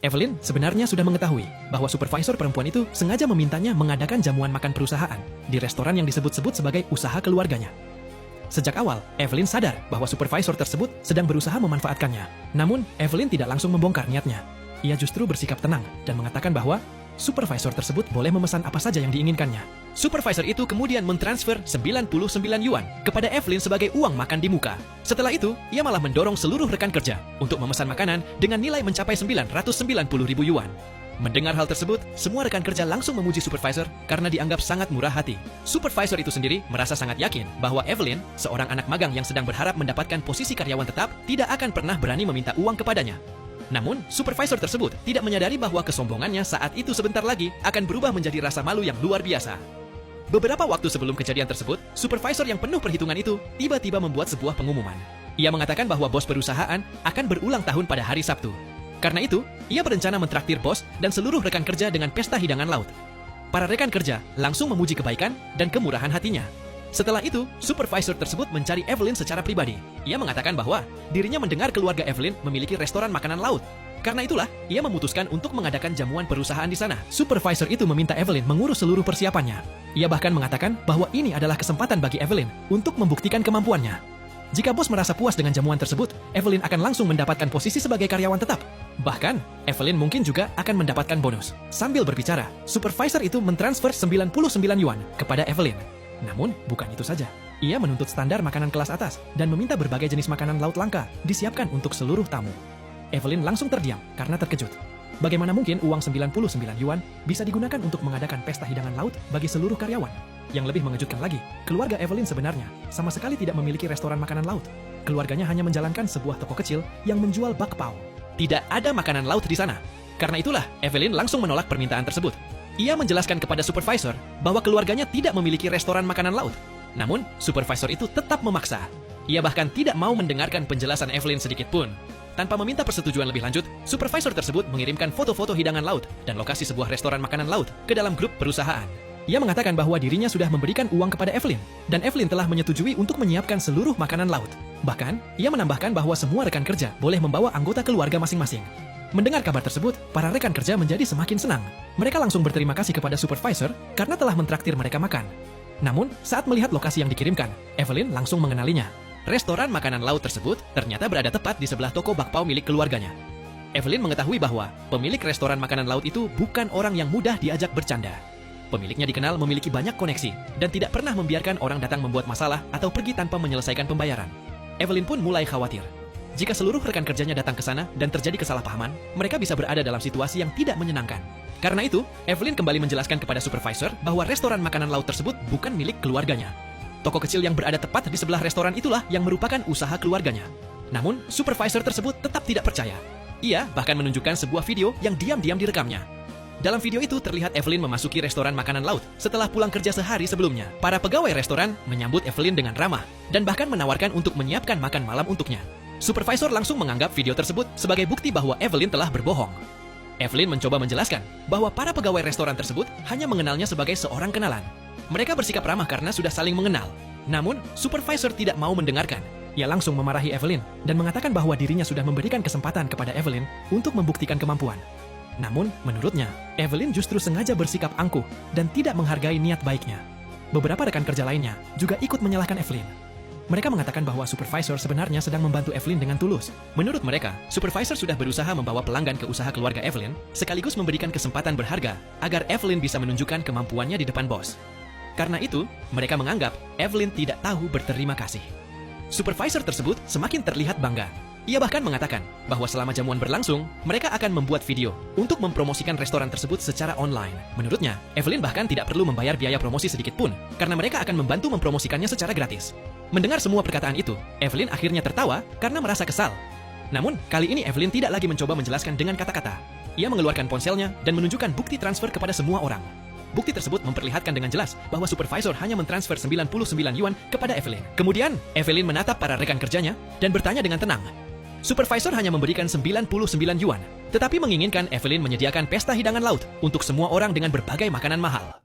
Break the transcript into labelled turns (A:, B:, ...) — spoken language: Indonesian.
A: Evelyn sebenarnya sudah mengetahui bahwa supervisor perempuan itu sengaja memintanya mengadakan jamuan makan perusahaan di restoran yang disebut-sebut sebagai usaha keluarganya. Sejak awal, Evelyn sadar bahwa supervisor tersebut sedang berusaha memanfaatkannya. Namun, Evelyn tidak langsung membongkar niatnya. Ia justru bersikap tenang dan mengatakan bahwa supervisor tersebut boleh memesan apa saja yang diinginkannya. Supervisor itu kemudian mentransfer 99 yuan kepada Evelyn sebagai uang makan di muka. Setelah itu, ia malah mendorong seluruh rekan kerja untuk memesan makanan dengan nilai mencapai 990.000 yuan. Mendengar hal tersebut, semua rekan kerja langsung memuji supervisor karena dianggap sangat murah hati. Supervisor itu sendiri merasa sangat yakin bahwa Evelyn, seorang anak magang yang sedang berharap mendapatkan posisi karyawan tetap, tidak akan pernah berani meminta uang kepadanya. Namun, supervisor tersebut tidak menyadari bahwa kesombongannya saat itu sebentar lagi akan berubah menjadi rasa malu yang luar biasa. Beberapa waktu sebelum kejadian tersebut, supervisor yang penuh perhitungan itu tiba-tiba membuat sebuah pengumuman. Ia mengatakan bahwa bos perusahaan akan berulang tahun pada hari Sabtu. Karena itu, ia berencana mentraktir bos dan seluruh rekan kerja dengan pesta hidangan laut. Para rekan kerja langsung memuji kebaikan dan kemurahan hatinya. Setelah itu, supervisor tersebut mencari Evelyn secara pribadi. Ia mengatakan bahwa dirinya mendengar keluarga Evelyn memiliki restoran makanan laut. Karena itulah, ia memutuskan untuk mengadakan jamuan perusahaan di sana. Supervisor itu meminta Evelyn mengurus seluruh persiapannya. Ia bahkan mengatakan bahwa ini adalah kesempatan bagi Evelyn untuk membuktikan kemampuannya. Jika bos merasa puas dengan jamuan tersebut, Evelyn akan langsung mendapatkan posisi sebagai karyawan tetap. Bahkan, Evelyn mungkin juga akan mendapatkan bonus. Sambil berbicara, supervisor itu mentransfer 99 yuan kepada Evelyn. Namun, bukan itu saja. Ia menuntut standar makanan kelas atas dan meminta berbagai jenis makanan laut langka disiapkan untuk seluruh tamu. Evelyn langsung terdiam karena terkejut. Bagaimana mungkin uang 99 yuan bisa digunakan untuk mengadakan pesta hidangan laut bagi seluruh karyawan? Yang lebih mengejutkan lagi, keluarga Evelyn sebenarnya sama sekali tidak memiliki restoran makanan laut. Keluarganya hanya menjalankan sebuah toko kecil yang menjual bakpao. Tidak ada makanan laut di sana. Karena itulah, Evelyn langsung menolak permintaan tersebut. Ia menjelaskan kepada supervisor bahwa keluarganya tidak memiliki restoran makanan laut. Namun, supervisor itu tetap memaksa. Ia bahkan tidak mau mendengarkan penjelasan Evelyn sedikit pun. Tanpa meminta persetujuan lebih lanjut, supervisor tersebut mengirimkan foto-foto hidangan laut dan lokasi sebuah restoran makanan laut ke dalam grup perusahaan. Ia mengatakan bahwa dirinya sudah memberikan uang kepada Evelyn, dan Evelyn telah menyetujui untuk menyiapkan seluruh makanan laut. Bahkan, ia menambahkan bahwa semua rekan kerja boleh membawa anggota keluarga masing-masing. Mendengar kabar tersebut, para rekan kerja menjadi semakin senang. Mereka langsung berterima kasih kepada supervisor karena telah mentraktir mereka makan. Namun, saat melihat lokasi yang dikirimkan, Evelyn langsung mengenalinya. Restoran makanan laut tersebut ternyata berada tepat di sebelah toko bakpao milik keluarganya. Evelyn mengetahui bahwa pemilik restoran makanan laut itu bukan orang yang mudah diajak bercanda. Pemiliknya dikenal memiliki banyak koneksi dan tidak pernah membiarkan orang datang membuat masalah atau pergi tanpa menyelesaikan pembayaran. Evelyn pun mulai khawatir. Jika seluruh rekan kerjanya datang ke sana dan terjadi kesalahpahaman, mereka bisa berada dalam situasi yang tidak menyenangkan. Karena itu, Evelyn kembali menjelaskan kepada supervisor bahwa restoran makanan laut tersebut bukan milik keluarganya. Toko kecil yang berada tepat di sebelah restoran itulah yang merupakan usaha keluarganya. Namun, supervisor tersebut tetap tidak percaya. Ia bahkan menunjukkan sebuah video yang diam-diam direkamnya. Dalam video itu terlihat Evelyn memasuki restoran makanan laut setelah pulang kerja sehari sebelumnya. Para pegawai restoran menyambut Evelyn dengan ramah dan bahkan menawarkan untuk menyiapkan makan malam untuknya. Supervisor langsung menganggap video tersebut sebagai bukti bahwa Evelyn telah berbohong. Evelyn mencoba menjelaskan bahwa para pegawai restoran tersebut hanya mengenalnya sebagai seorang kenalan. Mereka bersikap ramah karena sudah saling mengenal. Namun, supervisor tidak mau mendengarkan. Ia langsung memarahi Evelyn dan mengatakan bahwa dirinya sudah memberikan kesempatan kepada Evelyn untuk membuktikan kemampuan. Namun, menurutnya, Evelyn justru sengaja bersikap angkuh dan tidak menghargai niat baiknya. Beberapa rekan kerja lainnya juga ikut menyalahkan Evelyn. Mereka mengatakan bahwa supervisor sebenarnya sedang membantu Evelyn dengan tulus. Menurut mereka, supervisor sudah berusaha membawa pelanggan ke usaha keluarga Evelyn, sekaligus memberikan kesempatan berharga agar Evelyn bisa menunjukkan kemampuannya di depan bos. Karena itu, mereka menganggap Evelyn tidak tahu berterima kasih. Supervisor tersebut semakin terlihat bangga. Ia bahkan mengatakan bahwa selama jamuan berlangsung, mereka akan membuat video untuk mempromosikan restoran tersebut secara online. Menurutnya, Evelyn bahkan tidak perlu membayar biaya promosi sedikit pun, karena mereka akan membantu mempromosikannya secara gratis. Mendengar semua perkataan itu, Evelyn akhirnya tertawa karena merasa kesal. Namun, kali ini Evelyn tidak lagi mencoba menjelaskan dengan kata-kata. Ia mengeluarkan ponselnya dan menunjukkan bukti transfer kepada semua orang. Bukti tersebut memperlihatkan dengan jelas bahwa supervisor hanya mentransfer 99 yuan kepada Evelyn. Kemudian, Evelyn menatap para rekan kerjanya dan bertanya dengan tenang. Supervisor hanya memberikan 99 yuan, tetapi menginginkan Evelyn menyediakan pesta hidangan laut untuk semua orang dengan berbagai makanan mahal.